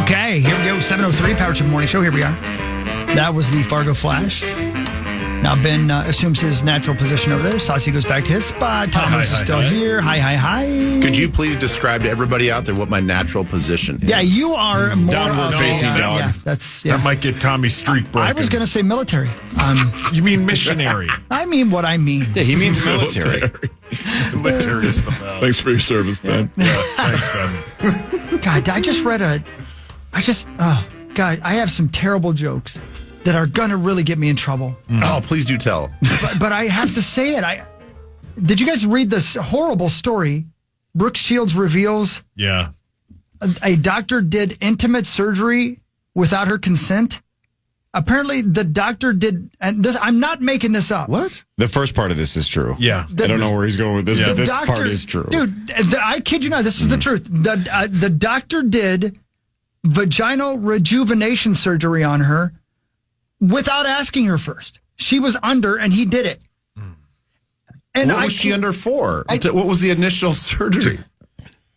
Okay, here we go. 7:03 Power Trip Morning Show. Here we are. That was the Fargo Flash. Now Ben assumes his natural position over there. Saucy goes back to his spot. Thomas is still here. Hi. Could you please describe to everybody out there what my natural position is? Yeah, you are more downward facing dog. Yeah, that might get Tommy's streak broken. I was going to say military. You mean missionary? I mean what I mean. Yeah, he means military. Military is the best. Thanks for your service, Ben. Yeah, thanks, Ben. God, I have some terrible jokes that are going to really get me in trouble. Oh, please do tell. But I have to say it. Did you guys read this horrible story? Brooke Shields reveals a doctor did intimate surgery without her consent. Apparently, the doctor did, and this, I'm not making this up. What? The first part of this is true. Yeah. I don't know where he's going with this, but this doctor, part is true. Dude, I kid you not, this is the truth. The doctor did vaginal rejuvenation surgery on her without asking her first. She was under, and he did it. And what was she under for? What was the initial surgery?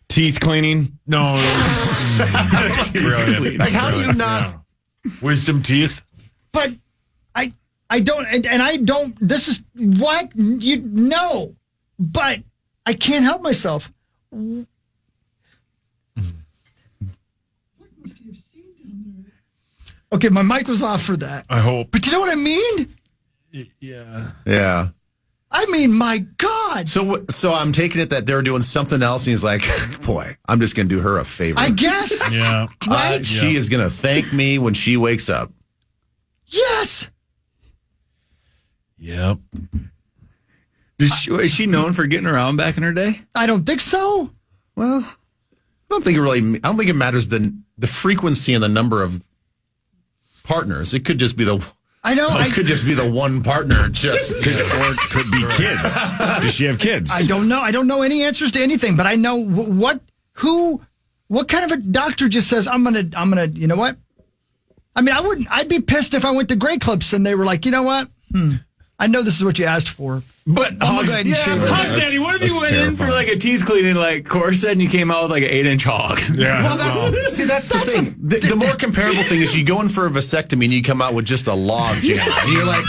Teeth cleaning? No. Brilliant. Like, how do you not... Yeah. Wisdom teeth? But I don't, and I don't, this is what you know, but I can't help myself. What must you have seen down there? Okay, my mic was off for that. I hope. But you know what I mean? Yeah. Yeah. I mean, my God. So I'm taking it that they're doing something else, and he's like, boy, I'm just going to do her a favor. I guess. Yeah. Right? She is going to thank me when she wakes up. Yes. Yep. Is she known for getting around back in her day? I don't think so. Well, I don't think it matters the frequency and the number of partners. It could just be it could just be the one partner, or it could be kids. Does she have kids? I don't know. I don't know any answers to anything, but I know what kind of a doctor just says, I'm gonna, you know what? I mean, I'd be pissed if I went to Grey Clips and they were like, you know what? I know this is what you asked for. But Hogs Daddy, what if you went in for like a teeth cleaning like corset and you came out with like an 8-inch hog? Yeah. Well, that's the thing. The more comparable thing is you go in for a vasectomy and you come out with just a log jam. And you're like,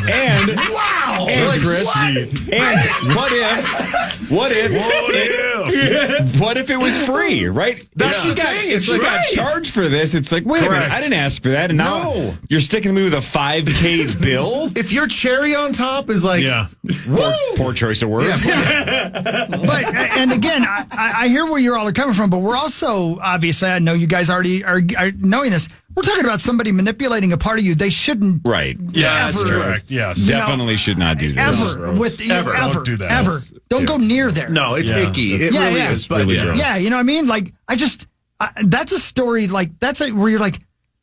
and wow. And Like, Chris, and what if it was free, right? That's the thing. If she got charged for this, it's like, wait a minute, I didn't ask for that, and now you're sticking me with a $5,000 bill. If your cherry on top is like, poor choice of words. But and again, I hear where you're all coming from, but we're also obviously, I know you guys already are knowing this. We're talking about somebody manipulating a part of you. They shouldn't. Right. Yeah, that's correct. Yes. Definitely should not do this. Ever. Don't do that. Ever. Don't go near there. No, it's icky. It really is. But yeah, you know what I mean? Like, that's a story, like, where you're like,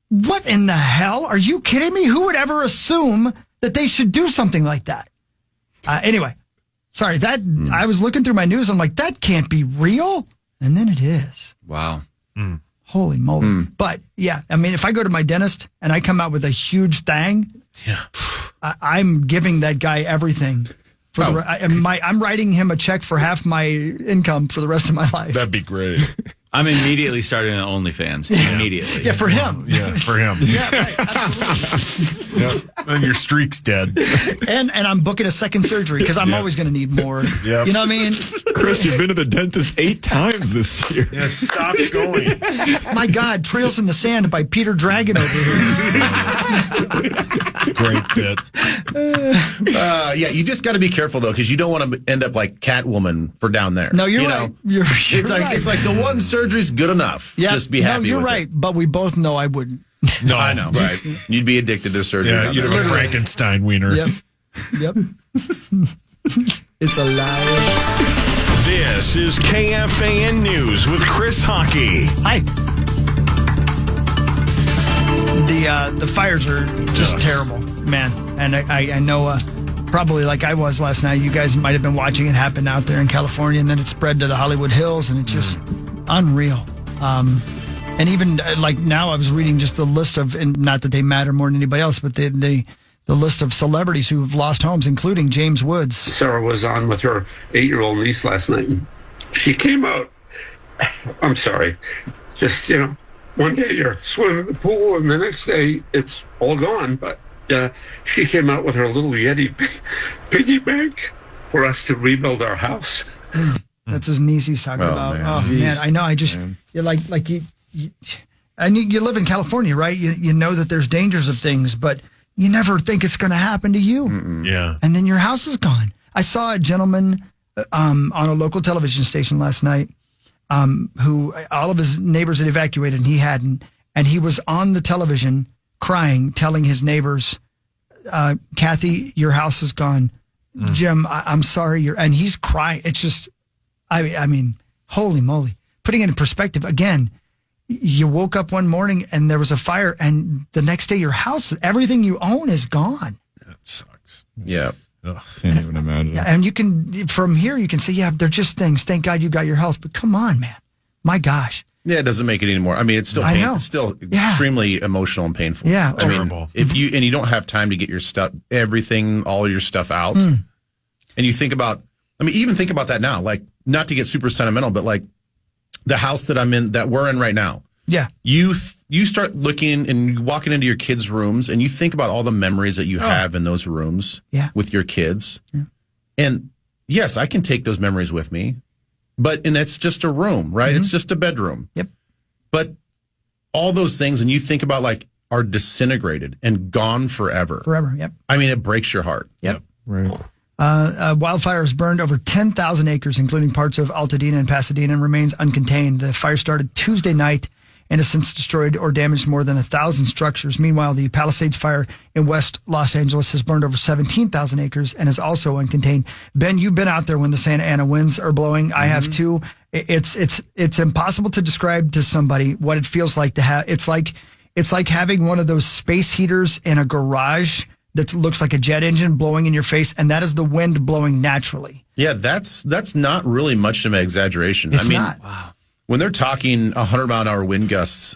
what in the hell? Are you kidding me? Who would ever assume that they should do something like that? Anyway, sorry, I was looking through my news. I'm like, that can't be real. And then it is. Wow. Holy moly. But yeah, I mean, if I go to my dentist and I come out with a huge thing, I'm giving that guy everything. I'm writing him a check for half my income for the rest of my life. That'd be great. I'm immediately starting an OnlyFans. Immediately. Yeah, for him. Yeah, for him. Yeah, right. Absolutely. Then your streak's dead. And I'm booking a second surgery because I'm always going to need more. Yep. You know what I mean? Chris, you've been to the dentist 8 times this year. Yeah, stop going. My God, Trails in the Sand by Peter Dragon over here. Great bit. You just got to be careful though, because you don't want to end up like Catwoman for down there. No, you're right. You're it's like the one surgery's good enough. Yep. Just be happy. No, you're with right. it. But we both know I wouldn't. No, I know. Right. You'd be addicted to surgery. Yeah, you'd have a Frankenstein wiener. Yep. It's a lie. This is KFAN News with Chris Hockey. Hi. The fires are just terrible, man. And I know probably like I was last night, you guys might have been watching it happen out there in California, and then it spread to the Hollywood Hills, and it's just unreal. And even like now I was reading just the list of, and not that they matter more than anybody else, but the list of celebrities who've lost homes, including James Woods. Sarah was on with her 8-year-old niece last night. She came out, I'm sorry, just, one day you're swimming in the pool, and the next day it's all gone. But she came out with her little Yeti piggy bank for us to rebuild our house. That's his niece he's talking about. Man. Oh man, I know. You're like you and you live in California, right? You know that there's dangers of things, but you never think it's going to happen to you. Yeah. And then your house is gone. I saw a gentleman on a local television station last night who all of his neighbors had evacuated and he hadn't. And he was on the television crying, telling his neighbors, Kathy, your house is gone. Jim, I'm sorry. And he's crying. It's just, I mean, holy moly. Putting it in perspective, again, you woke up one morning and there was a fire, and the next day your house, everything you own is gone. That sucks. Yeah. Can't even imagine. And you can, from here, you can say, yeah, they're just things. Thank God you got your health. But come on, man. My gosh. Yeah, it doesn't make it anymore. I mean, it's still it's still extremely emotional and painful. Yeah. I mean, if you don't have time to get your stuff, all your stuff out, and you think about, I mean, even think about that now, like, not to get super sentimental, but like the house that we're in right now. Yeah. You start looking and walking into your kids' rooms, and you think about all the memories that you have in those rooms with your kids. Yeah. And yes, I can take those memories with me, and it's just a room, right? Mm-hmm. It's just a bedroom. Yep. But all those things, and you think about, like, are disintegrated and gone forever. Forever, yep. I mean, it breaks your heart. Yep. Right. Wildfires burned over 10,000 acres, including parts of Altadena and Pasadena, and remains uncontained. The fire started Tuesday night and has since destroyed or damaged more than 1,000 structures. Meanwhile, the Palisades fire in West Los Angeles has burned over 17,000 acres and is also uncontained. Ben, you've been out there when the Santa Ana winds are blowing. I have too. It's impossible to describe to somebody what it feels like to have. It's like having one of those space heaters in a garage that looks like a jet engine blowing in your face, and that is the wind blowing naturally. Yeah, that's not really much of an exaggeration. It's not. Wow. When they're talking 100-mile-an-hour wind gusts,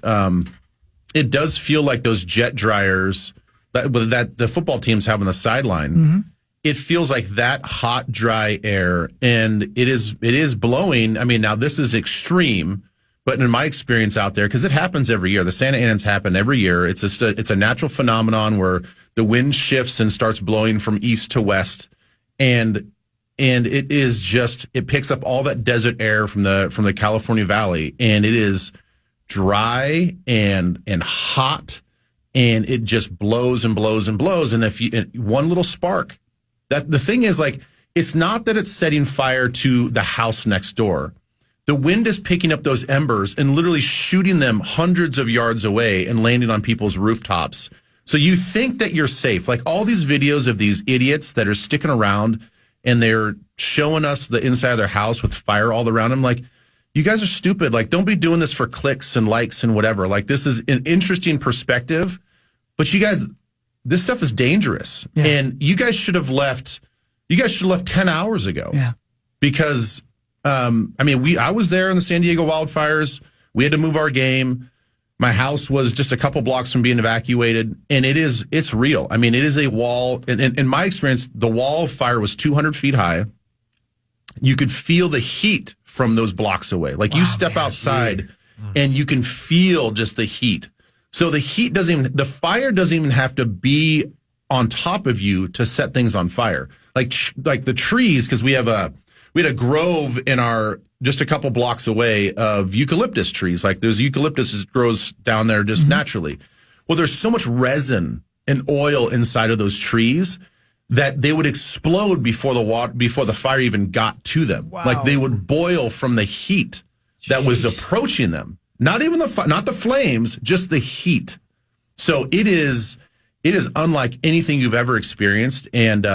it does feel like those jet dryers that the football teams have on the sideline. Mm-hmm. It feels like that hot, dry air, and it is blowing. I mean, now this is extreme, but in my experience out there, because it happens every year, the Santa Anans happen every year. It's a natural phenomenon where the wind shifts and starts blowing from east to west, and it is just, it picks up all that desert air from the California Valley, and it is dry and hot, and it just blows and blows and blows. And one little spark, that the thing is, like, it's not that it's setting fire to the house next door. The wind is picking up those embers and literally shooting them hundreds of yards away and landing on people's rooftops. So you think that you're safe. Like, all these videos of these idiots that are sticking around and they're showing us the inside of their house with fire all around them. Like, you guys are stupid. Like, don't be doing this for clicks and likes and whatever. Like, this is an interesting perspective, but you guys, this stuff is dangerous. Yeah. And you guys should have left 10 hours ago. Yeah. Because, I was there in the San Diego wildfires. We had to move our game. My house was just a couple blocks from being evacuated, and it's real. I mean, it is a wall. And in my experience, the wall of fire was 200 feet high. You could feel the heat from those blocks away. Like, you step outside and you can feel just the heat. So the fire doesn't even have to be on top of you to set things on fire. Like the trees, because we had a grove in just a couple blocks away of eucalyptus trees. Like, there's eucalyptus that grows down there just naturally. Well, there's so much resin and oil inside of those trees that they would explode before the fire even got to them. Wow. Like, they would boil from the heat that was approaching them. Not even not the flames, just the heat. So it is unlike anything you've ever experienced, and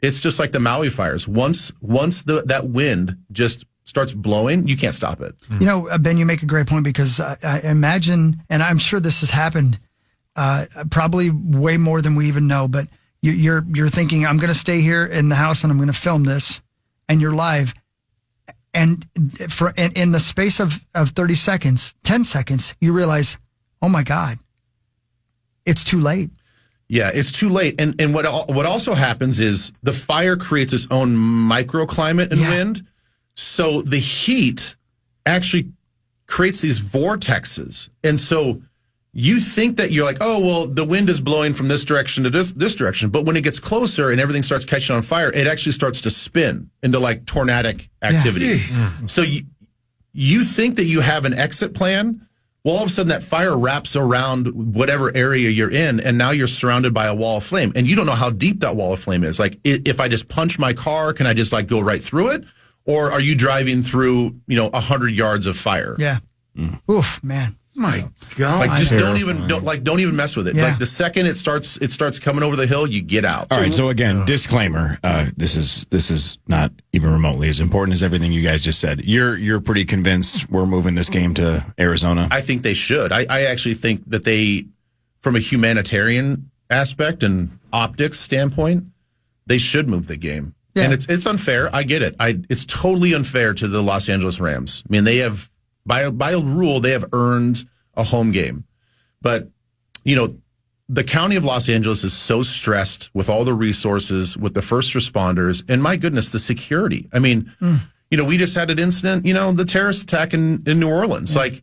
it's just like the Maui fires. Once that wind just starts blowing, you can't stop it. You know, Ben, you make a great point, because I imagine, and I'm sure this has happened probably way more than we even know, but you're thinking, I'm going to stay here in the house and I'm going to film this, and you're live. And in the space of 30 seconds, 10 seconds, you realize, oh my God, it's too late. Yeah, it's too late. And what also happens is the fire creates its own microclimate and wind. So the heat actually creates these vortexes. And so you think that you're like, oh, well, the wind is blowing from this direction to this direction. But when it gets closer and everything starts catching on fire, it actually starts to spin into like tornadic activity. Yeah. So you think that you have an exit plan. Well, all of a sudden that fire wraps around whatever area you're in, and now you're surrounded by a wall of flame. And you don't know how deep that wall of flame is. Like, if I just punch my car, can I just like go right through it? Or are you driving through, 100 yards of fire? Yeah. Oof, man. My God! Like, just don't even mess with it. Yeah. Like, the second it starts coming over the hill, you get out. All right. So again, disclaimer: this is not even remotely as important as everything you guys just said. You're pretty convinced we're moving this game to Arizona? I think they should. I actually think that they, from a humanitarian aspect and optics standpoint, they should move the game. Yeah. And it's unfair. I get it. It's totally unfair to the Los Angeles Rams. I mean, they have. By rule, they have earned a home game. But, the county of Los Angeles is so stressed with all the resources, with the first responders, and my goodness, the security. I mean, we just had an incident, the terrorist attack in New Orleans. Yeah. Like,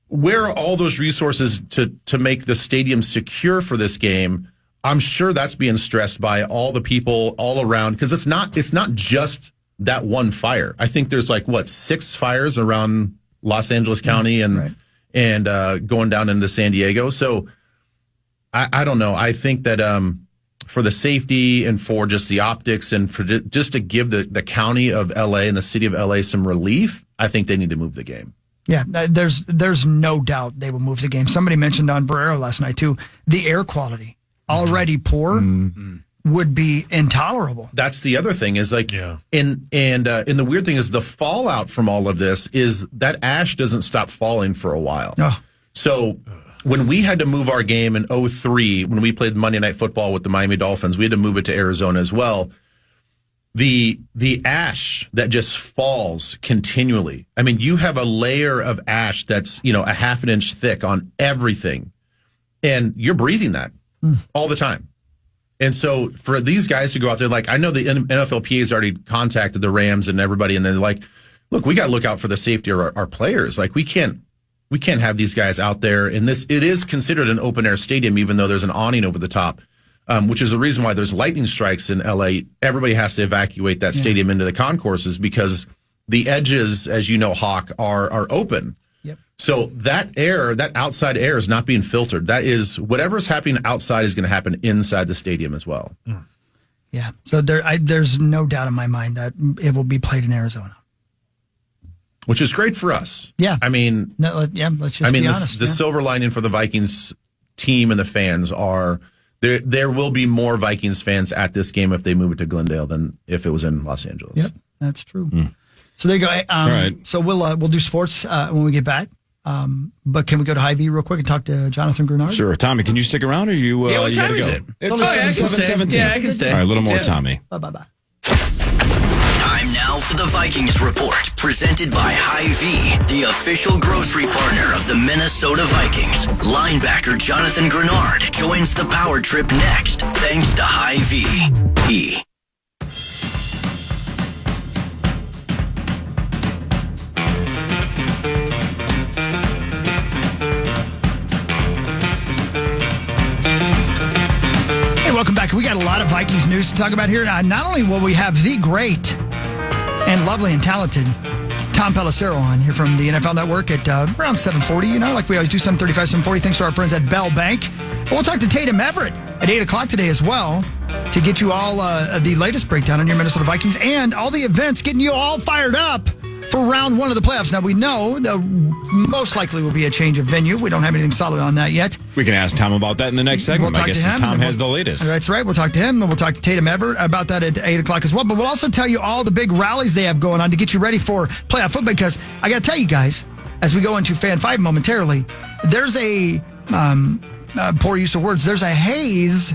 where are all those resources to make the stadium secure for this game? I'm sure that's being stressed by all the people all around, because it's not just that one fire. I think there's 6 fires around Los Angeles County and going down into San Diego. So I don't know. I think that for the safety and for just the optics and for just to give the county of LA and the city of LA some relief, I think they need to move the game. Yeah, there's no doubt they will move the game. Somebody mentioned on Barrero last night too, the air quality already poor. Would be intolerable. That's the other thing is and the weird thing is the fallout from all of this is that ash doesn't stop falling for a while. Oh. So when we had to move our game in 2003, when we played Monday Night Football with the Miami Dolphins, we had to move it to Arizona as well. The ash that just falls continually. I mean, you have a layer of ash that's, a half an inch thick on everything, and you're breathing that all the time. And so for these guys to go out there, I know the NFLPA has already contacted the Rams and everybody, and they're like, look, we got to look out for the safety of our players. Like, we can't have these guys out there. And it is considered an open air stadium, even though there's an awning over the top, which is the reason why there's lightning strikes in LA. Everybody has to evacuate that stadium into the concourses because the edges, as you know, Hawk, are open. So that outside air is not being filtered. That is, whatever's happening outside is going to happen inside the stadium as well. Yeah. So there's no doubt in my mind that it will be played in Arizona, which is great for us. Yeah. I mean, let's just be honest. The silver lining for the Vikings team and the fans are there will be more Vikings fans at this game if they move it to Glendale than if it was in Los Angeles. Yep, that's true. So there you go. All right. So we'll do sports when we get back. But can we go to Hy-Vee real quick and talk to Jonathan Grenard? Sure. Tommy, can you stick around or you what you time gotta is go? it? It's I can stay. 7:17. Yeah, I can stay. All right, a little more, Tommy. Bye. Time now for the Vikings Report, presented by Hy-Vee, the official grocery partner of the Minnesota Vikings. Linebacker Jonathan Grenard joins the power trip next, thanks to Hy-Vee. Welcome back. We got a lot of Vikings news to talk about here. Not only will we have the great and lovely and talented Tom Pelissero on here from the NFL Network at around 7:40, like we always do, 7:35, 7:40. Thanks to our friends at Bell Bank. We'll talk to Tatum Everett at 8 o'clock today as well to get you all the latest breakdown on your Minnesota Vikings and all the events, getting you all fired up for round 1 of the playoffs. Now, we know the most likely will be a change of venue. We don't have anything solid on that yet. We can ask Tom about that in the next segment. We'll I guess Tom has the latest. That's right. We'll talk to him, and we'll talk to Tatum Everett about that at 8 o'clock as well. But we'll also tell you all the big rallies they have going on to get you ready for playoff football, because I got to tell you guys, as we go into Fan 5 momentarily, there's a, poor use of words, there's a haze,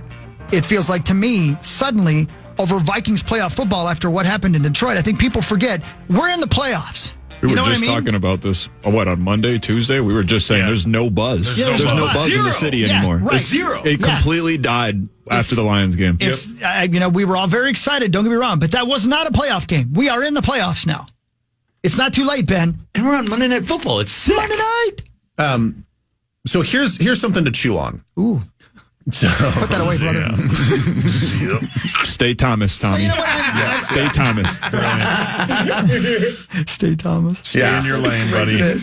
it feels like to me, suddenly, over Vikings playoff football after what happened in Detroit. I think people forget we're in the playoffs. We were just talking about this, on Monday, Tuesday? We were just saying there's no buzz. There's no buzz in the city anymore. Right. Zero. It completely died after the Lions game. We were all very excited, don't get me wrong, but that was not a playoff game. We are in the playoffs now. It's not too late, Ben. And we're on Monday Night Football. It's sick. Monday night. So here's something to chew on. Ooh. So, put that away, brother. Stay Thomas, Tommy. Stay Thomas. Stay Thomas. Stay in your lane, buddy. I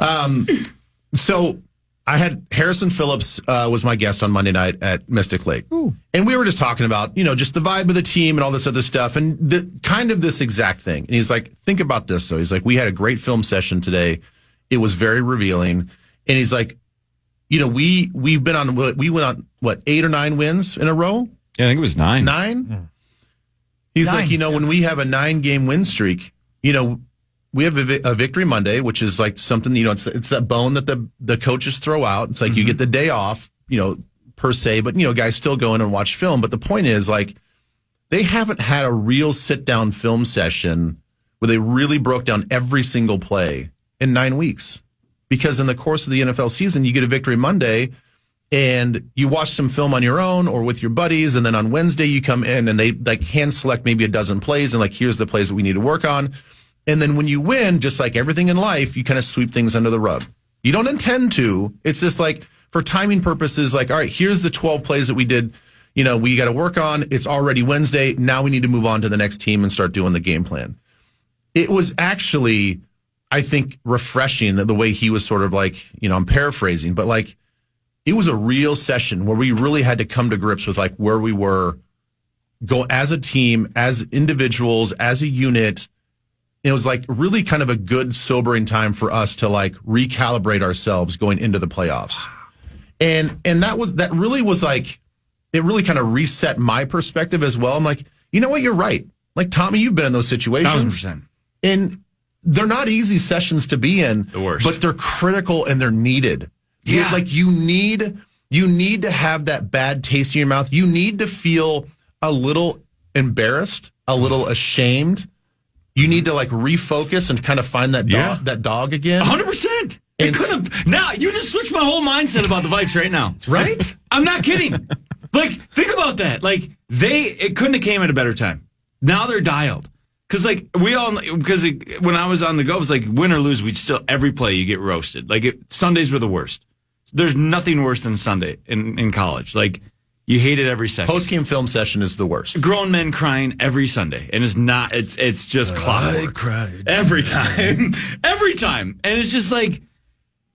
love it. So I had Harrison Phillips was my guest on Monday night at Mystic Lake. Ooh. And we were just talking about, just the vibe of the team and all this other stuff and kind of this exact thing. And he's like, think about this. So he's like, we had a great film session today. It was very revealing. And he's like, we went on 8 or 9 wins in a row? Yeah, I think it was 9. 9? Yeah. He's 9, like, when we have a 9-game win streak, we have a Victory Monday, which is like something, it's that bone that the coaches throw out. It's like you get the day off, per se, but, guys still go in and watch film. But the point is, like, they haven't had a real sit-down film session where they really broke down every single play in 9 weeks. Because in the course of the NFL season, you get a Victory Monday and you watch some film on your own or with your buddies. And then on Wednesday, you come in and they like hand select maybe a dozen plays and like, here's the plays that we need to work on. And then when you win, just like everything in life, you kind of sweep things under the rug. You don't intend to. It's just like for timing purposes, like, all right, here's the 12 plays that we did. We got to work on. It's already Wednesday. Now we need to move on to the next team and start doing the game plan. It was actually, I think, refreshing the way he was sort of like, I'm paraphrasing, but like it was a real session where we really had to come to grips with like where we were, go as a team, as individuals, as a unit. It was like really kind of a good sobering time for us to like recalibrate ourselves going into the playoffs. And that really was like, it really kind of reset my perspective as well. I'm like, you know what? You're right. Like, Tommy, you've been in those situations. 1,000%. And they're not easy sessions to be in, the worst, but they're critical and they're needed. Yeah. Like you need to have that bad taste in your mouth. You need to feel a little embarrassed, a little ashamed. You need to like refocus and kind of find that dog again. 100%. It could have. Now you just switched my whole mindset about the Vikes right now. Right? I'm not kidding. Like, think about that. Like it couldn't have came at a better time. Now they're dialed. Because when I was on the go, it was like win or lose, we'd still every play you get roasted. Like Sundays were the worst. There's nothing worse than Sunday in college. Like you hate it every second. Post-game film session is the worst. Grown men crying every Sunday, and it's just clockwork. I cried every time, every time, and it's just like,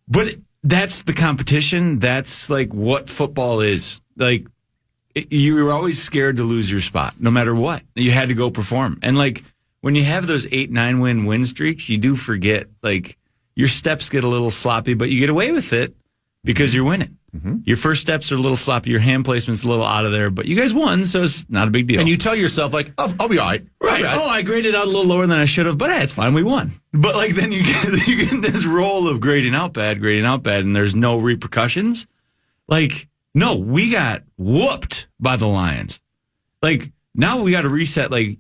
but that's the competition. That's like what football is. Like you were always scared to lose your spot, no matter what. You had to go perform, and like. When you have those 8-9 win streaks, you do forget, like, your steps get a little sloppy, but you get away with it because you're winning. Mm-hmm. Your first steps are a little sloppy. Your hand placement's a little out of there, but you guys won, so it's not a big deal. And you tell yourself, like, I'll be all right. Right. Oh, I graded out a little lower than I should have, but hey, it's fine. We won. But, like, then you get this role of grading out bad, and there's no repercussions. Like, no, we got whooped by the Lions. Like, now we got to reset. Like,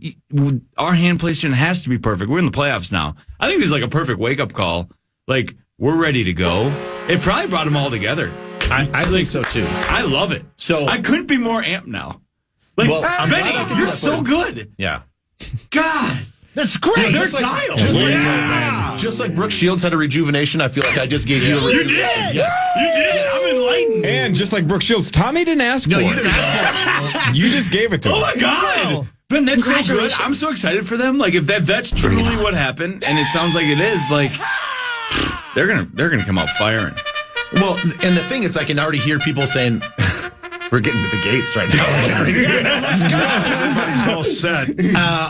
our hand placement has to be perfect. We're in the playoffs now. I think this is like a perfect wake-up call. Like, we're ready to go. It probably brought them all together. I think so, too. I love it. So I couldn't be more amped now. Like, Benny, you're so good. Yeah. God. That's great. They're dialed. Just like Brooke Shields had a rejuvenation, I feel like I just gave you a rejuvenation. You did. Yes. You did. Yes. I'm enlightened. And just like Brooke Shields, Tommy didn't ask for it. No, you didn't ask for it. You just gave it to him. Oh, my God. Ben, that's so good. I'm so excited for them. Like, if that's truly what happened, and it sounds like it is, like, they're gonna come out firing. Well, and the thing is, I can already hear people saying, we're getting to the gates right now. Let's go. Everybody's all set.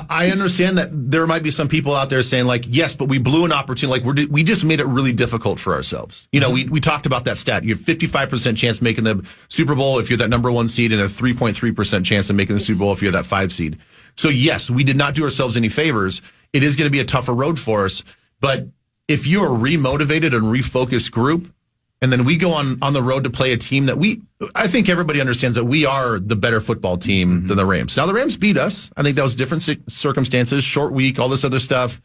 I understand that there might be some people out there saying, like, yes, but we blew an opportunity. Like, we just made it really difficult for ourselves. You know, we talked about that stat. You have 55% chance making the Super Bowl if you're that number 1 seed and a 3.3% chance of making the Super Bowl if you're that 5 seed. So, yes, we did not do ourselves any favors. It is going to be a tougher road for us. But if you're a remotivated and refocused group, and then we go on the road to play a team that I think everybody understands that we are the better football team than the Rams. Now, the Rams beat us. I think that was different circumstances, short week, all this other stuff.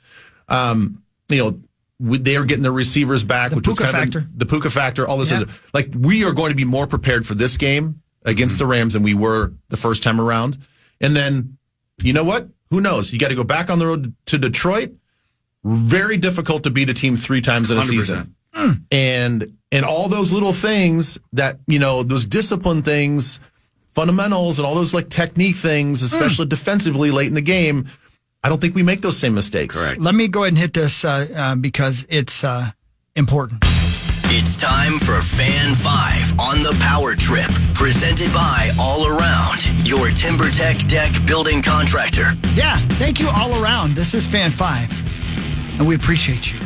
They are getting their receivers back, which was kind of the Puka factor, all this other. Like, we are going to be more prepared for this game against the Rams than we were the first time around. And then, you know what? Who knows? You got to go back on the road to Detroit. Very difficult to beat a team 3 times in a 100%. season. And all those little things that, those discipline things, fundamentals and all those like technique things, especially defensively late in the game, I don't think we make those same mistakes. Correct. Let me go ahead and hit this because it's important. It's time for Fan 5 on the Power Trip, presented by All Around, your TimberTech deck building contractor. Yeah, thank you all around. This is Fan 5, and we appreciate you.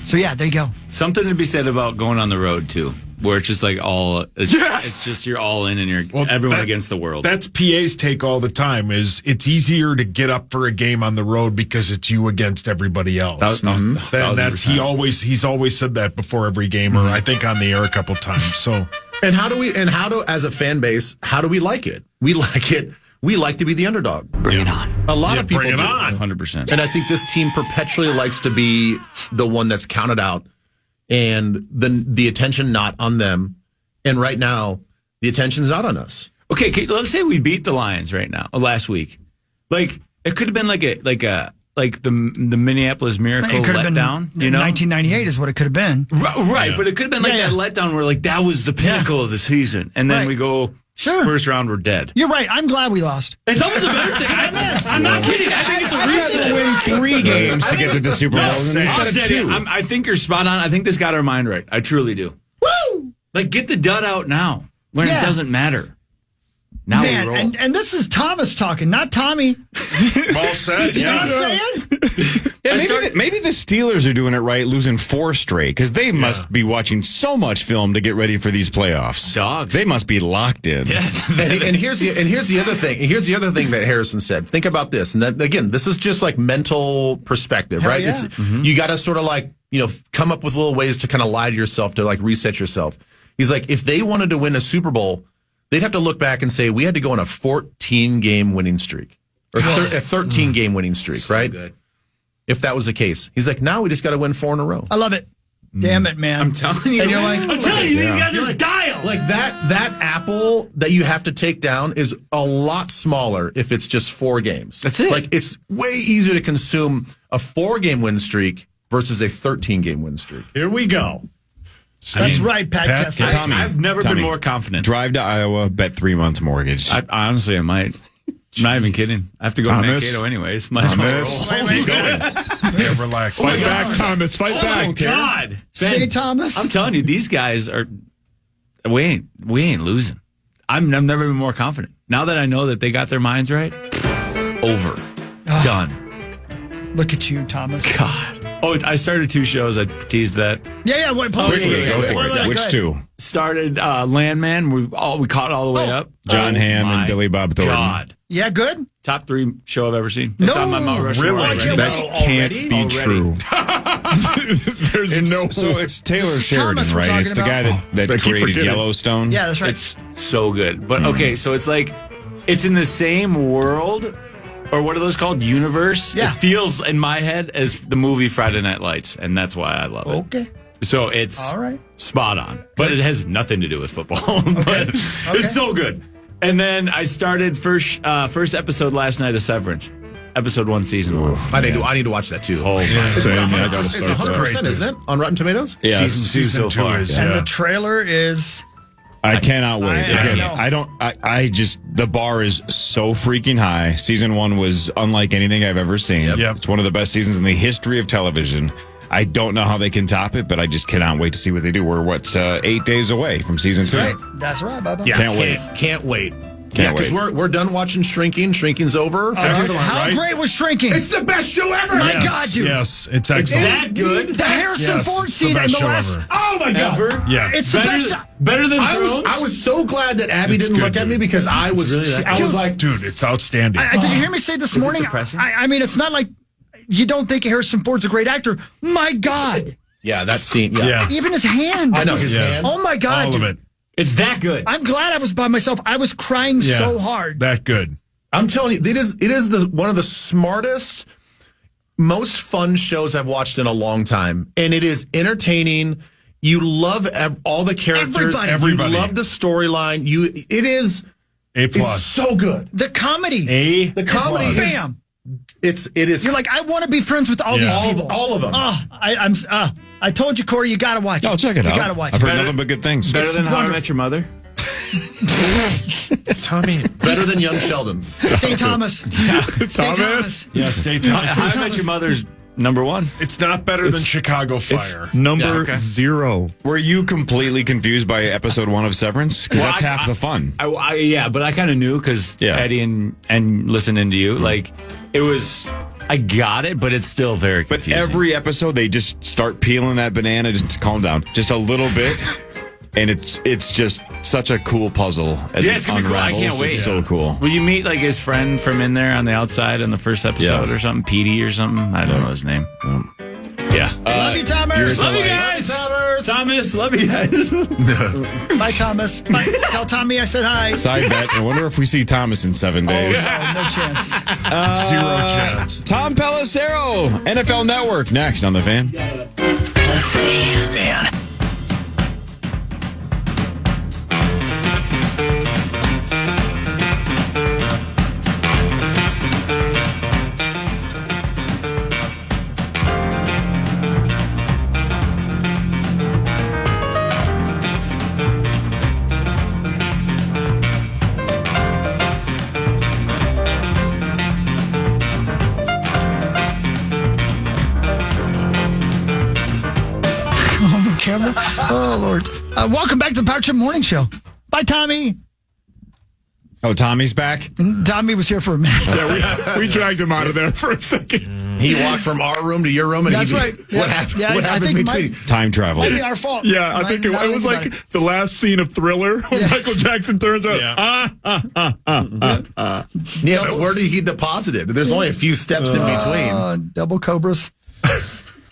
So, yeah, there you go. Something to be said about going on the road, too, where it's just like it's just you're all in and you're everyone against the world. That's PA's take all the time is it's easier to get up for a game on the road because it's you against everybody else. He's always said that before every game, or I think on the air a couple times. So, and how do as a fan base, how do we like it? We like it. We like to be the underdog. Bring it on. A lot of people bring it do. on. 100%. And I think this team perpetually likes to be the one that's counted out and the attention not on them. And right now, the attention's not on us. Okay, let's say we beat the Lions right now, last week. Like, it could have been like the Minneapolis Miracle letdown, 1998 is what it could have been. Right, but it could have been that letdown where like that was the pinnacle of the season. And then we go, first round, we're dead. You're right. I'm glad we lost. It's almost a better thing. I'm not kidding. I think it's a reset. Win 3 games to get to the Super Bowl instead of 2. I think you're spot on. I think this got our mind right. I truly do. Woo! Like, get the dud out now when it doesn't matter. Now we roll. And this is Thomas talking, not Tommy. Well said. You know what I'm saying? Maybe the Steelers are doing it right, losing 4 straight, because they must be watching so much film to get ready for these playoffs. Dogs. They must be locked in. Yeah. and here's the other thing. Here's the other thing that Harrison said. Think about this. And that, again, this is just like mental perspective, right? Yeah. You got to sort of like, come up with little ways to kind of lie to yourself, to like reset yourself. He's like, if they wanted to win a Super Bowl, they'd have to look back and say, we had to go on a 14-game winning streak or a 13-game winning streak, right? Good. If that was the case. He's like, now we just got to win 4 in a row. I love it. Damn it, man. I'm telling you. And you're like, these guys are dialed. Like that apple that you have to take down is a lot smaller if it's just 4 games. That's it. Like, it's way easier to consume a 4-game win streak versus a 13-game win streak. Here we go. That's right, Pat Kessler. I've never been more confident. Drive to Iowa, bet 3 months mortgage. Honestly, I might. I'm not even kidding. I have to go to Mankato anyways. Might as well roll. Yeah, relax. Fight back, Thomas. Fight back. God. Say, Thomas. I'm telling you, these guys are. We ain't losing. I've never been more confident. Now that I know that they got their minds right, over. Done. Look at you, Thomas. God. Oh, I started 2 shows. I teased that. Yeah. Wait, Go for it. Which 2? Started Landman. We caught it all the way up. John Hamm and Billy Bob Thornton. God. Yeah, good. Top 3 show I've ever seen. It's on my Mount Rushmore. Really? That can't be true. So it's Taylor Sheridan, Thomas we're right? It's the talking guy that keep created forgetting. Yellowstone. Yeah, that's right. It's so good. But okay, so it's like it's in the same world, or what are those called? Universe? Yeah. It feels in my head as the movie Friday Night Lights, and that's why I love it. Okay. So it's All right. spot on. But it has nothing to do with football. But it's so good. And then I started first episode last night of Severance. Episode 1, season 1. I need to watch that too. Oh, same. I gotta It's start that. 100%, isn't it? On Rotten Tomatoes? Yeah. Season 2 so far. And the trailer is. I cannot wait. I know. I just, the bar is so freaking high. Season 1 was unlike anything I've ever seen. Yep. It's one of the best seasons in the history of television. I don't know how they can top it, but I just cannot wait to see what they do. We're 8 days away from season 2. Right. That's right, Bubba. Yeah. Can't wait. Yeah, because we're done watching Shrinking. Shrinking's over. How great was Shrinking? It's the best show ever. My God, dude. Yes, it's excellent. That good? The Harrison Ford scene in the last. Ever. Oh my God. Ever? Yeah. It's the best. Better than Thrones? I was so glad that Abby It's didn't good, look at me dude. because I was like, Dude, it's outstanding. Did you hear me say this morning? depressing? I mean, it's not like you don't think Harrison Ford's a great actor. My God. yeah, that scene. Yeah. Even his hand. I know his hand. Oh my God. All of dude. it. It's that good. I'm glad I was by myself. I was crying Yeah. so hard. That good. I'm telling you, it is one of the smartest, most fun shows I've watched in a long time, and it is entertaining. You love all the characters. Everybody. You love the storyline. A+. It's so good. The comedy. The comedy is bam. It is. You're like, I want to be friends with all these people. All of them. I told you, Corey, you got to watch it. Oh, check it out. You got to watch I've it. heard nothing but good things. Better than How I Met Your Mother? Tommy. Better than Young Sheldon. Stay Thomas. Stay Thomas. Yeah, stay Thomas. How I Met Your Mother's number one. It's not better than Chicago Fire. It's number 0. Were you completely confused by episode 1 of Severance? Because that's half the fun. Yeah, but I kind of knew because Eddie and listening to you, like, it was... I got it, but it's still very confusing. But every episode, they just start peeling that banana. Just calm down, just a little bit, and it's just such a cool puzzle as it's gonna be cool. I can't wait. It's so cool. Will you meet like his friend from in there on the outside in the first episode or something? Petey or something? I don't know his name. Yeah. Love you, Thomas. Love you guys. Thomas, love you guys. Bye, Thomas. Bye. Tell Tommy I said hi. Side bet. I wonder if we see Thomas in 7 days. No chance. 0 chance. Tom Pelissero, NFL Network, next on The Fan. The Fan. Camera. Oh, Lord. Welcome back to the Power Trip Morning Show. Bye, Tommy. Oh, Tommy's back? Tommy was here for a minute. Yeah, we dragged him out of there for a second. He walked from our room to your room. And That's right. What happened? What happened between? Time travel. Might be our fault. Yeah, I think it was like the last scene of Thriller where Michael Jackson turns out. Yeah, but where did he deposit it? There's only a few steps in between. Double Cobras.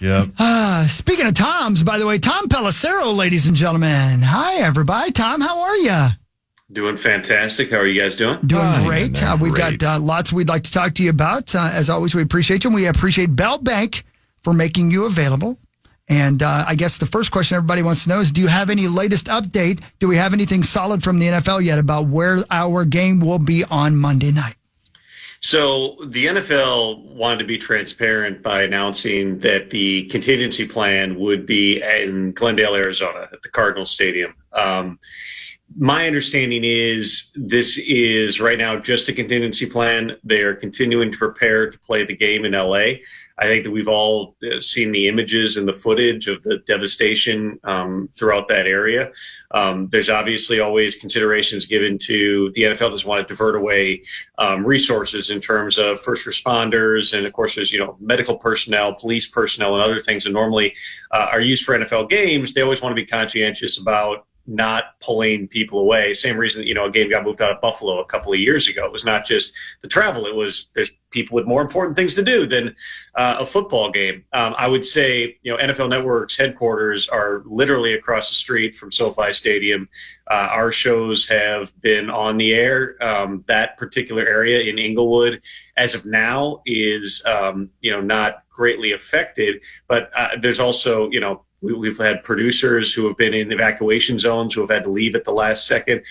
Yeah. Speaking of Toms, by the way, Tom Pelissero, ladies and gentlemen. Hi, everybody. Tom, how are you? Doing fantastic. How are you guys doing? Doing great. We've got lots we'd like to talk to you about. As always, we appreciate you. And we appreciate Bell Bank for making you available. And I guess the first question everybody wants to know is, do you have any latest update? Do we have anything solid from the NFL yet about where our game will be on Monday night? So the NFL wanted to be transparent by announcing that the contingency plan would be in Glendale, Arizona, at the Cardinals Stadium. My understanding is this is right now just a contingency plan. They're continuing to prepare to play the game in LA. I think that we've all seen the images and the footage of the devastation throughout that area. There's obviously always considerations given to the NFL doesn't want to divert away resources in terms of first responders. And of course, there's, medical personnel, police personnel, and other things that normally are used for NFL games. They always want to be conscientious about not pulling people away. Same reason, a game got moved out of Buffalo a couple of years ago. It was not just the travel. It was there's people with more important things to do than a football game. I would say, NFL Network's headquarters are literally across the street from SoFi Stadium. Our shows have been on the air. That particular area in Inglewood, as of now, is, not greatly affected. But there's also, we've had producers who have been in evacuation zones who have had to leave at the last second.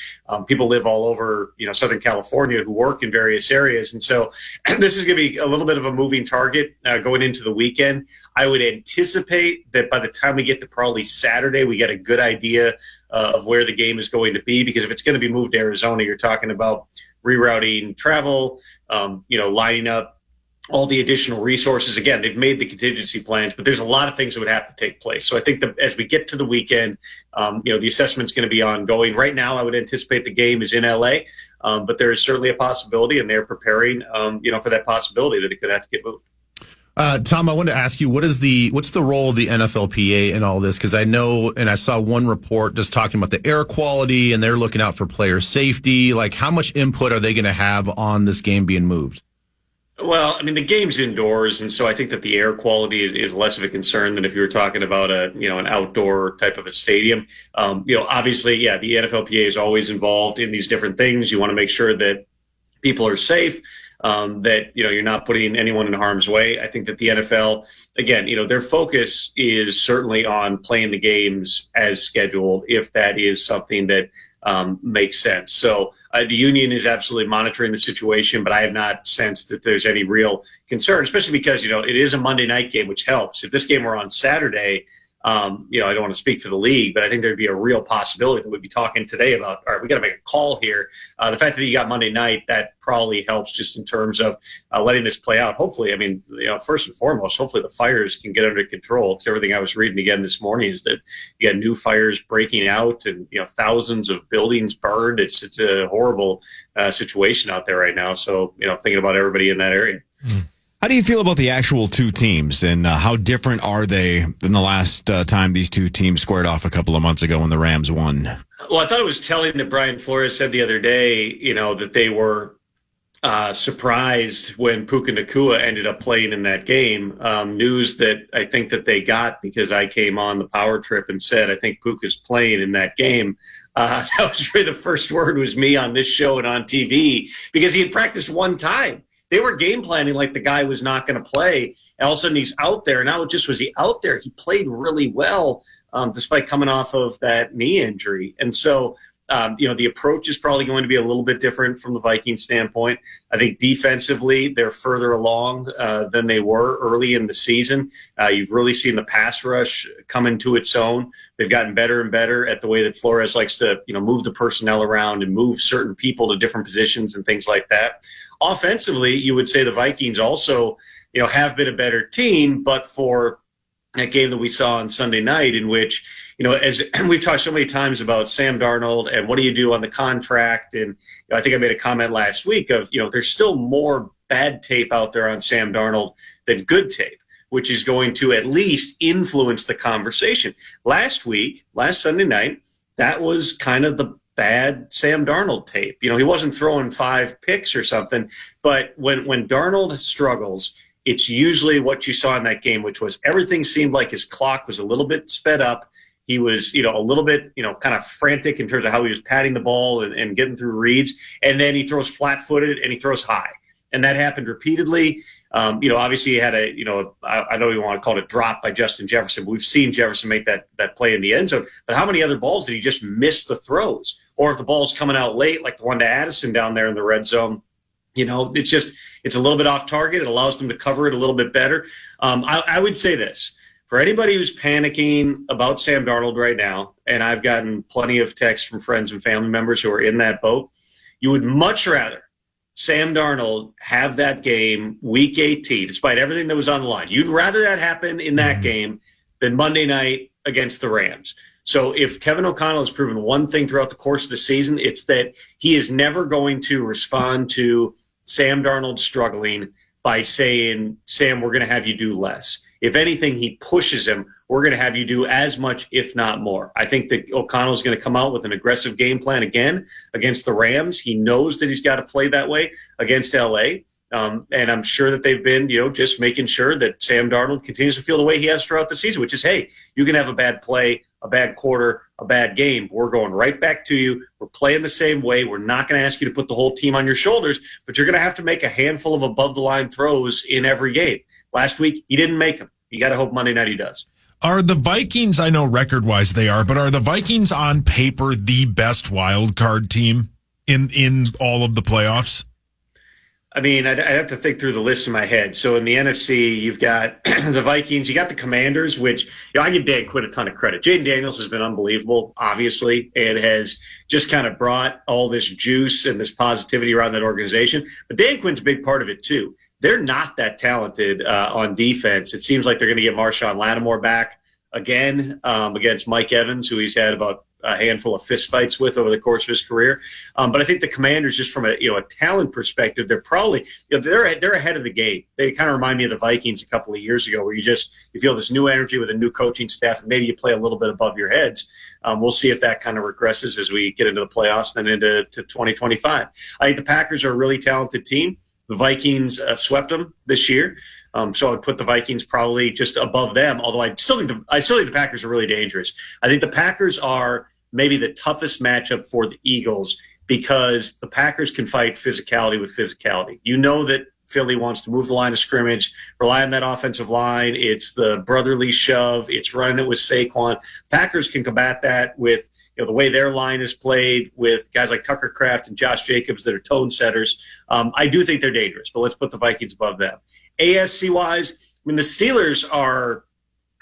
People live all over, Southern California who work in various areas. And so this is going to be a little bit of a moving target going into the weekend. I would anticipate that by the time we get to probably Saturday, we get a good idea of where the game is going to be, because if it's going to be moved to Arizona, you're talking about rerouting travel, lining up all the additional resources. Again, they've made the contingency plans, but there's a lot of things that would have to take place. So I think that as we get to the weekend, the assessment's going to be ongoing. Right now, I would anticipate the game is in LA, but there is certainly a possibility, and they're preparing, for that possibility that it could have to get moved. Tom, I wanted to ask you, what's the role of the NFLPA in all this? Because I know, and I saw one report just talking about the air quality, and they're looking out for player safety. Like, how much input are they going to have on this game being moved? Well, the game's indoors, and so I think that the air quality is less of a concern than if you were talking about an outdoor type of a stadium. Obviously, the NFLPA is always involved in these different things. You want to make sure that people are safe, that you're not putting anyone in harm's way. I think that the NFL, again, their focus is certainly on playing the games as scheduled, if that is something that makes sense. So The union is absolutely monitoring the situation, but I have not sensed that there's any real concern, especially because, it is a Monday night game, which helps. If this game were on Saturday, I don't want to speak for the league, but I think there'd be a real possibility that we'd be talking today about, all right, we got to make a call here. The fact that you got Monday night, that probably helps just in terms of letting this play out. Hopefully, first and foremost, hopefully the fires can get under control, because everything I was reading again this morning is that you got new fires breaking out and, thousands of buildings burned. It's a horrible situation out there right now. So, thinking about everybody in that area. How do you feel about the actual two teams, and how different are they than the last time these two teams squared off a couple of months ago when the Rams won? Well, I thought it was telling that Brian Flores said the other day, that they were surprised when Puka Nacua ended up playing in that game. News that I think that they got because I came on the power trip and said, I think Puka's playing in that game. That was really the first word was me on this show and on TV, because he had practiced one time. They were game planning like the guy was not going to play. And all of a sudden he's out there. Not just was he out there, he played really well despite coming off of that knee injury. And so, the approach is probably going to be a little bit different from the Vikings standpoint. I think defensively they're further along than they were early in the season. You've really seen the pass rush come into its own. They've gotten better and better at the way that Flores likes to, move the personnel around and move certain people to different positions and things like that. Offensively, you would say the Vikings also, have been a better team, but for that game that we saw on Sunday night in which, as we've talked so many times about Sam Darnold and what do you do on the contract? And I think I made a comment last week of, there's still more bad tape out there on Sam Darnold than good tape, which is going to at least influence the conversation. Last Sunday night, that was kind of the bad Sam Darnold tape. He wasn't throwing 5 picks or something, but when Darnold struggles, it's usually what you saw in that game, which was everything seemed like his clock was a little bit sped up. He was, a little bit, kind of frantic in terms of how he was patting the ball and getting through reads. And then he throws flat-footed and he throws high. And that happened repeatedly. Obviously he had I don't even want to call it a drop by Justin Jefferson, but we've seen Jefferson make that play in the end zone. But how many other balls did he just miss the throws? Or if the ball's coming out late, like the one to Addison down there in the red zone, it's a little bit off target. It allows them to cover it a little bit better. I would say this. For anybody who's panicking about Sam Darnold right now, and I've gotten plenty of texts from friends and family members who are in that boat, you would much rather Sam Darnold have that game week 18, despite everything that was on the line. You'd rather that happen in that game than Monday night against the Rams. So if Kevin O'Connell has proven one thing throughout the course of the season, it's that he is never going to respond to Sam Darnold struggling by saying, Sam, we're going to have you do less. If anything, he pushes him. We're going to have you do as much, if not more. I think that O'Connell's going to come out with an aggressive game plan again against the Rams. He knows that he's got to play that way against L.A., and I'm sure that they've been, just making sure that Sam Darnold continues to feel the way he has throughout the season, which is, hey, you can have a bad play, a bad quarter, a bad game. We're going right back to you. We're playing the same way. We're not going to ask you to put the whole team on your shoulders, but you're going to have to make a handful of above-the-line throws in every game. Last week, he didn't make them. You got to hope Monday night he does. Are the Vikings, I know record-wise they are, but are the Vikings on paper the best wild card team in all of the playoffs? I mean, I'd have to think through the list in my head. So in the NFC, you've got the Vikings, you got the Commanders, which I give Dan Quinn a ton of credit. Jaden Daniels has been unbelievable, obviously, and has just kind of brought all this juice and this positivity around that organization. But Dan Quinn's a big part of it, too. They're not that talented on defense. It seems like they're going to get Marshawn Lattimore back again against Mike Evans, who he's had about a handful of fistfights with over the course of his career. But I think the Commanders, just from a talent perspective, they're probably they're ahead of the game. They kind of remind me of the Vikings a couple of years ago, where you feel this new energy with a new coaching staff, and maybe you play a little bit above your heads. We'll see if that kind of regresses as we get into the playoffs and then into 2025. I think the Packers are a really talented team. The Vikings swept them this year. So I would put the Vikings probably just above them, although I still think the Packers are really dangerous. I think the Packers are maybe the toughest matchup for the Eagles because the Packers can fight physicality with physicality. You know that Philly wants to move the line of scrimmage, rely on that offensive line. It's the brotherly shove. It's running it with Saquon. Packers can combat that with the way their line is played, with guys like Tucker Kraft and Josh Jacobs that are tone setters. I do think they're dangerous, but let's put the Vikings above them. AFC-wise, I mean, the Steelers are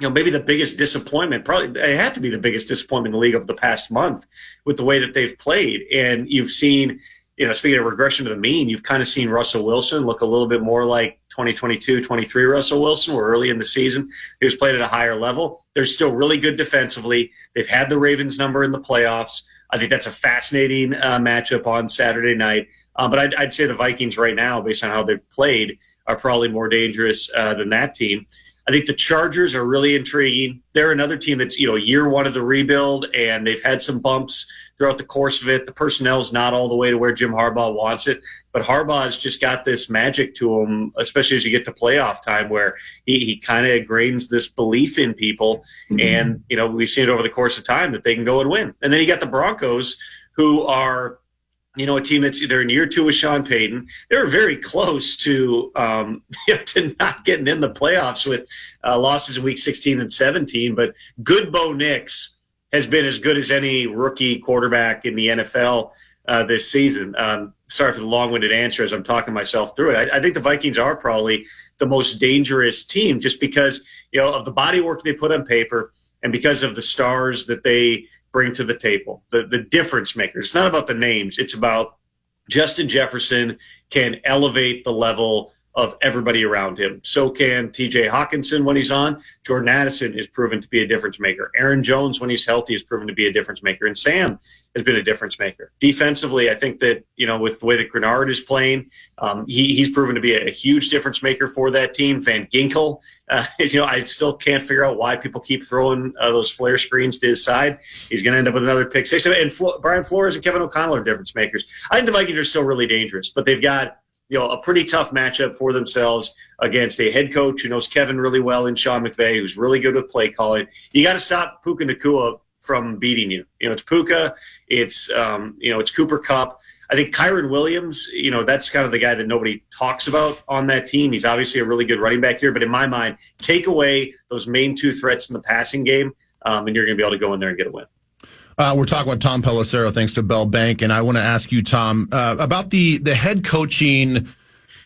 maybe the biggest disappointment. Probably they have to be the biggest disappointment in the league over the past month with the way that they've played. And you've seen – speaking of regression to the mean, you've kind of seen Russell Wilson look a little bit more like 2022-23 Russell Wilson, where early in the season he was playing at a higher level. They're still really good defensively. They've had the Ravens number in the playoffs. I think that's a fascinating matchup on Saturday night. But I'd say the Vikings right now, based on how they've played, are probably more dangerous than that team. I think the Chargers are really intriguing. They're another team that's, year one of the rebuild, and they've had some bumps throughout the course of it. The personnel's not all the way to where Jim Harbaugh wants it, but Harbaugh's just got this magic to him, especially as you get to playoff time, where he kind of ingrains this belief in people. And, we've seen it over the course of time that they can go and win. And then you got the Broncos, who are, a team that's they're in year two with Sean Payton. They're very close to to not getting in the playoffs with losses in week 16 and 17. But good Bo Nix has been as good as any rookie quarterback in the NFL this season. Sorry for the long-winded answer as I'm talking myself through it. I think the Vikings are probably the most dangerous team just because of the body work they put on paper and because of the stars that they bring to the table, the difference makers. It's not about the names. It's about Justin Jefferson can elevate the level of everybody around him. So can TJ Hawkinson when he's on. Jordan Addison is proven to be a difference maker. Aaron Jones, when he's healthy, is proven to be a difference maker. And Sam has been a difference maker. Defensively, I think that, with the way that Grenard is playing, he's proven to be a huge difference maker for that team. Van Ginkel, I still can't figure out why people keep throwing those flare screens to his side. He's going to end up with another pick six. And Brian Flores and Kevin O'Connell are difference makers. I think the Vikings are still really dangerous, but they've got a pretty tough matchup for themselves against a head coach who knows Kevin really well in Sean McVay, who's really good with play calling. You got to stop Puka Nacua from beating you. It's Puka, it's Cooper Kupp. I think Kyron Williams, that's kind of the guy that nobody talks about on that team. He's obviously a really good running back here, but in my mind, take away those main two threats in the passing game, and you're going to be able to go in there and get a win. We're talking with Tom Pelissero, thanks to Bell Bank, and I want to ask you, Tom, about the head coaching,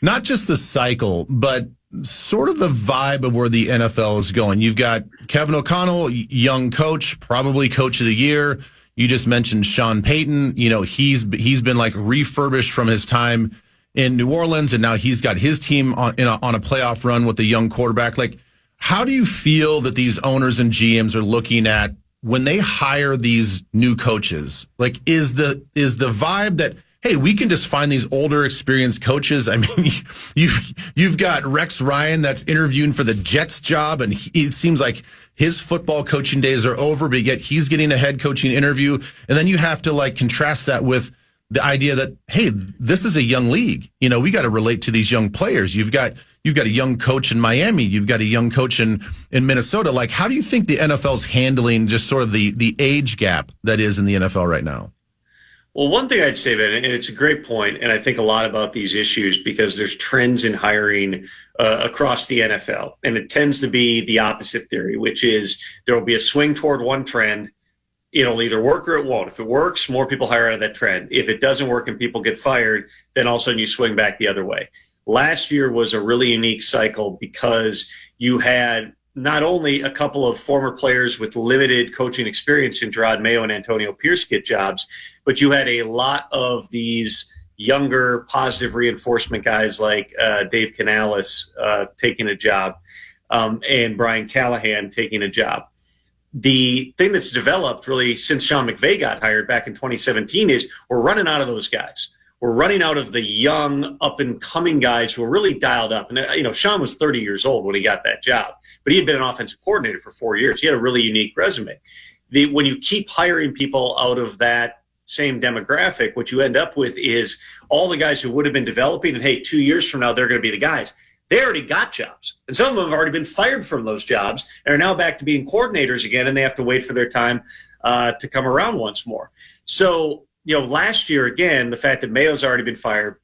not just the cycle, but sort of the vibe of where the NFL is going. You've got Kevin O'Connell, young coach, probably coach of the year. You just mentioned Sean Payton. He's been like refurbished from his time in New Orleans, and now he's got his team on a playoff run with a young quarterback. Like, how do you feel that these owners and GMs are looking at when they hire these new coaches? Like, is the vibe that, hey, we can just find these older, experienced coaches? I mean, you've got Rex Ryan that's interviewing for the Jets job, and it seems like his football coaching days are over, but yet he's getting a head coaching interview. And then you have to contrast that with the idea that, hey, this is a young league. We got to relate to these young players. You've got a young coach in Miami. You've got a young coach in Minnesota. Like, how do you think the NFL's handling just sort of the age gap that is in the NFL right now? Well, one thing I'd say, Ben, and it's a great point, and I think a lot about these issues because there's trends in hiring across the NFL, and it tends to be the opposite theory, which is there will be a swing toward one trend. It'll either work or it won't. If it works, more people hire out of that trend. If it doesn't work and people get fired, then all of a sudden you swing back the other way. Last year was a really unique cycle because you had not only a couple of former players with limited coaching experience in Gerard Mayo and Antonio Pierce get jobs, but you had a lot of these younger positive reinforcement guys like Dave Canales taking a job and Brian Callahan taking a job. The thing that's developed really since Sean McVay got hired back in 2017 is we're running out of those guys. We're running out of the young, up-and-coming guys who are really dialed up. And, Sean was 30 years old when he got that job, but he had been an offensive coordinator for 4 years. He had a really unique resume. When you keep hiring people out of that same demographic, what you end up with is all the guys who would have been developing, and, hey, 2 years from now, they're going to be the guys. They already got jobs, and some of them have already been fired from those jobs and are now back to being coordinators again, and they have to wait for their time to come around once more. So, last year, again, the fact that Mayo's already been fired,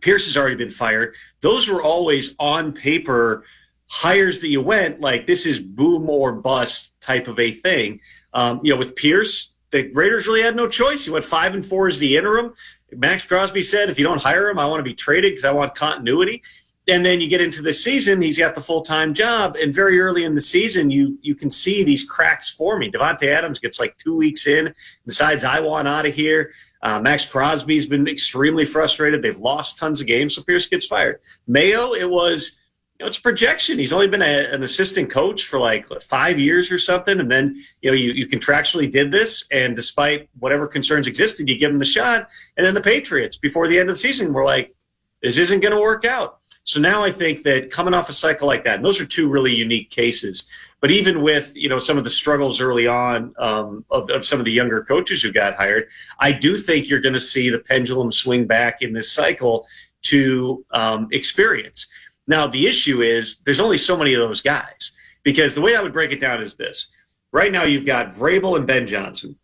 Pierce has already been fired. Those were always on paper hires that you went like this is boom or bust type of a thing. With Pierce, the Raiders really had no choice. He went 5-4 as the interim. Max Crosby said, if you don't hire him, I want to be traded because I want continuity. And then you get into the season, he's got the full-time job. And very early in the season, you can see these cracks forming. Devontae Adams gets like 2 weeks in, decides I want out of here. Max Crosby's been extremely frustrated. They've lost tons of games, so Pierce gets fired. Mayo, it's a projection. He's only been an assistant coach for like 5 years or something. And then, you contractually did this. And despite whatever concerns existed, you give him the shot. And then the Patriots, before the end of the season, were like, this isn't going to work out. So now I think that coming off a cycle like that, and those are two really unique cases, but even with, some of the struggles early on of some of the younger coaches who got hired, I do think you're going to see the pendulum swing back in this cycle to experience. Now, the issue is there's only so many of those guys, because the way I would break it down is this. Right now you've got Vrabel and Ben Johnson.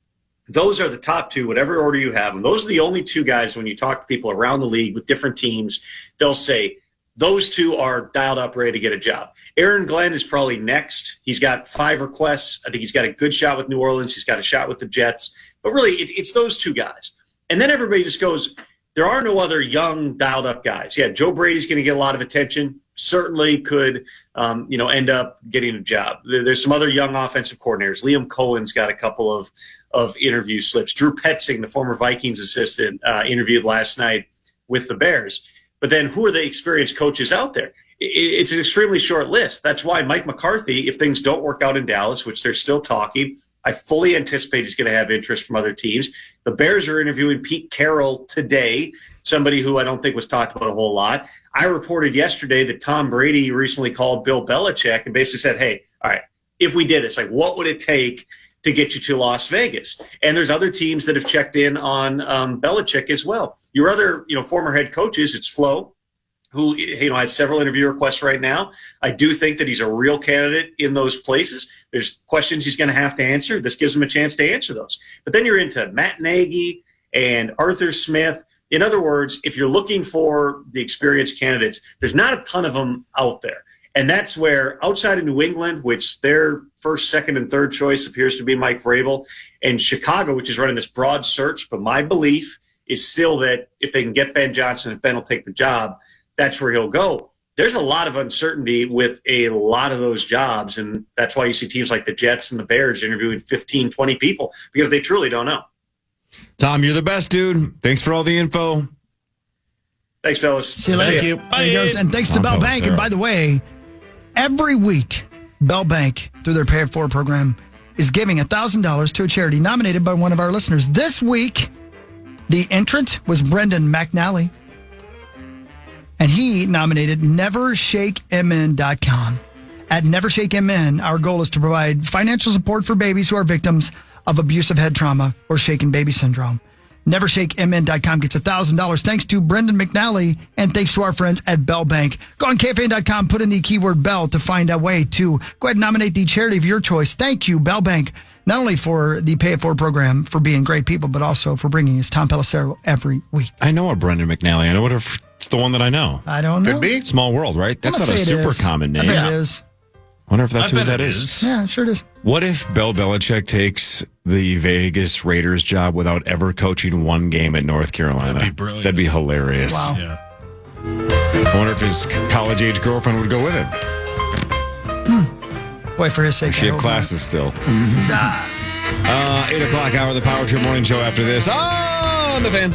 Those are the top two, whatever order you have them. Those are the only two guys when you talk to people around the league with different teams, they'll say, those two are dialed up, ready to get a job. Aaron Glenn is probably next. He's got 5 requests. I think he's got a good shot with New Orleans. He's got a shot with the Jets. But really, it's those two guys. And then everybody just goes, there are no other young, dialed-up guys. Yeah, Joe Brady's going to get a lot of attention. Certainly could, end up getting a job. There's some other young offensive coordinators. Liam Cohen's got a couple of interview slips. Drew Petzing, the former Vikings assistant, interviewed last night with the Bears. But then who are the experienced coaches out there? It's an extremely short list. That's why Mike McCarthy, if things don't work out in Dallas, which they're still talking, I fully anticipate he's going to have interest from other teams. The Bears are interviewing Pete Carroll today, somebody who I don't think was talked about a whole lot. I reported yesterday that Tom Brady recently called Bill Belichick and basically said, hey, all right, if we did this, like what would it take to get you to Las Vegas? And there's other teams that have checked in on Belichick as well. Your other, former head coaches, it's Flo, who, has several interview requests right now. I do think that he's a real candidate in those places. There's questions he's going to have to answer. This gives him a chance to answer those. But then you're into Matt Nagy and Arthur Smith. In other words, if you're looking for the experienced candidates, there's not a ton of them out there. And that's where outside of New England, which their first, second, and third choice appears to be Mike Vrabel, and Chicago, which is running this broad search. But my belief is still that if they can get Ben Johnson, if Ben will take the job, that's where he'll go. There's a lot of uncertainty with a lot of those jobs. And that's why you see teams like the Jets and the Bears interviewing 15, 20 people, because they truly don't know. Tom, you're the best, dude. Thanks for all the info. Thanks, fellas. See you later. Thank you. And thanks to Bell Bank. And by the way, every week, Bell Bank, through their Pay It Forward program, is giving $1,000 to a charity nominated by one of our listeners. This week, the entrant was Brendan McNally, and he nominated NeverShakeMN.com. At NeverShakeMN, our goal is to provide financial support for babies who are victims of abusive head trauma or shaken baby syndrome. NeverShakeMN.com gets $1,000 thanks to Brendan McNally and thanks to our friends at Bell Bank. Go on KFAN.com, put in the keyword Bell to find a way to go ahead and nominate the charity of your choice. Thank you, Bell Bank, not only for the Pay It Forward program for being great people, but also for bringing us Tom Pelissero every week. I know a Brendan McNally. I know what if it's the one that I know. I don't know. Could be. Small world, right? That's not a super common name. I bet it is. Wonder if that's who that is. Yeah, sure it is. What if Bill Belichick takes the Vegas Raiders job without ever coaching one game at North Carolina? That'd be brilliant. That'd be hilarious. Wow. Yeah. I wonder if his college-age girlfriend would go with him. Boy, for his sake. She have classes still. 8 o'clock hour, the Power Trip Morning Show after this on the Fan.